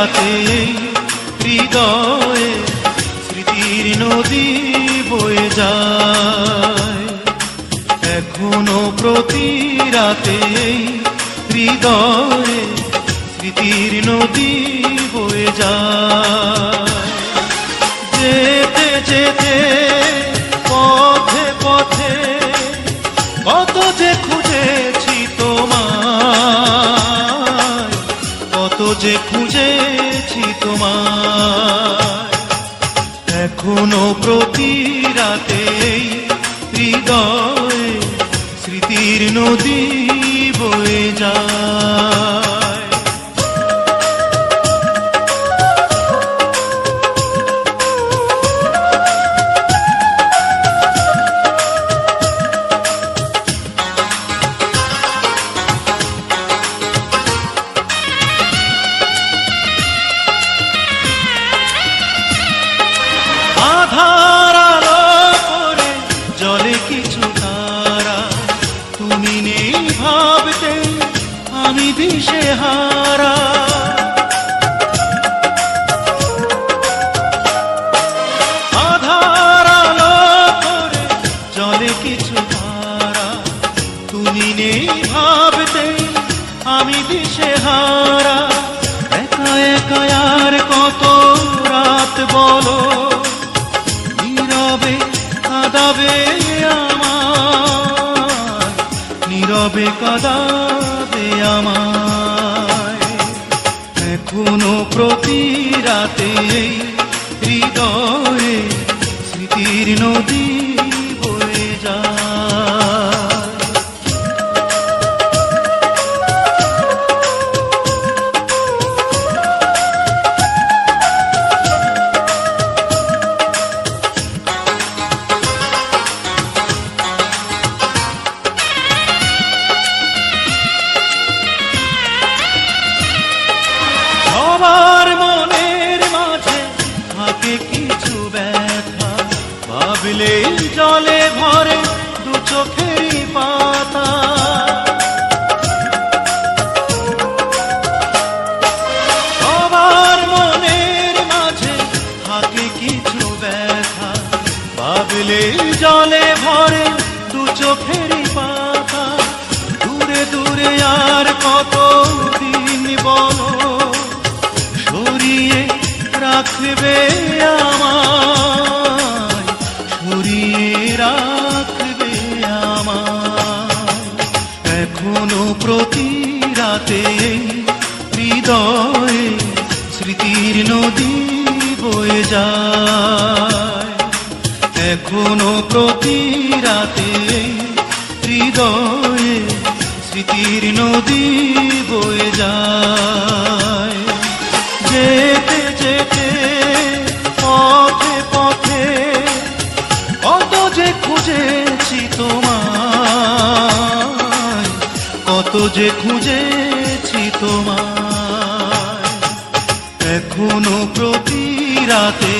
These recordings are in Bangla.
রাতে হৃদয়ে স্মৃতির নদী বয়ে যায়। এখনো প্রতি রাতে হৃদয়ে স্মৃতির নদী বয়ে যায়। যেতে যেতে পথে পথে কত যে খুঁজেছি তোমায়, কত যে খুঁজেছি তোমায়। এখনো প্রতি রাতে হৃদয়ে স্মৃতির নদী বয়ে যায়। আধার আলো করে জলে কিছু তারা, তুমি নেই ভাবতে আমি দিশেহারা। আধার আলো করে জলে কিছু তারা, তুমি নেই ভাবতে আমি দিশেহারা। একা একা আর কত রাত বলো, নীরবে কাঁদাবে আমায়, নীরবে কাঁদাবে আমায়। এখনো প্রতি রাতে হৃদয়ে স্মৃতির নদী বয়ে যায়। সবার মনের মাঝে থাকে কিছু ব্যথা, ভাবলেই জলে ভরে দু চোখেরই পাতা। সবার মনের মাঝে থাকে কিছু ব্যথা, ভাবলেই জলে ভরে দু চোখেরই পাতা। দূরে দূরে আর কত দিন বলো, সরিয়ে রাখবে আমায়, সরিয়ে রাখবে আমায়। এখনো প্রতি রাতে হৃদয়ে স্মৃতির নদী বয়ে যায়। এখনো প্রতি রাতে হৃদয়ে স্মৃতির নদী বয়ে যায়। যেতে যেতে পথে পথে কত যে খুঁজেছি তোমায়, কত যে খুঁজেছি তোমায়। এখনো প্রতি রাতে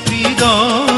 হৃদয়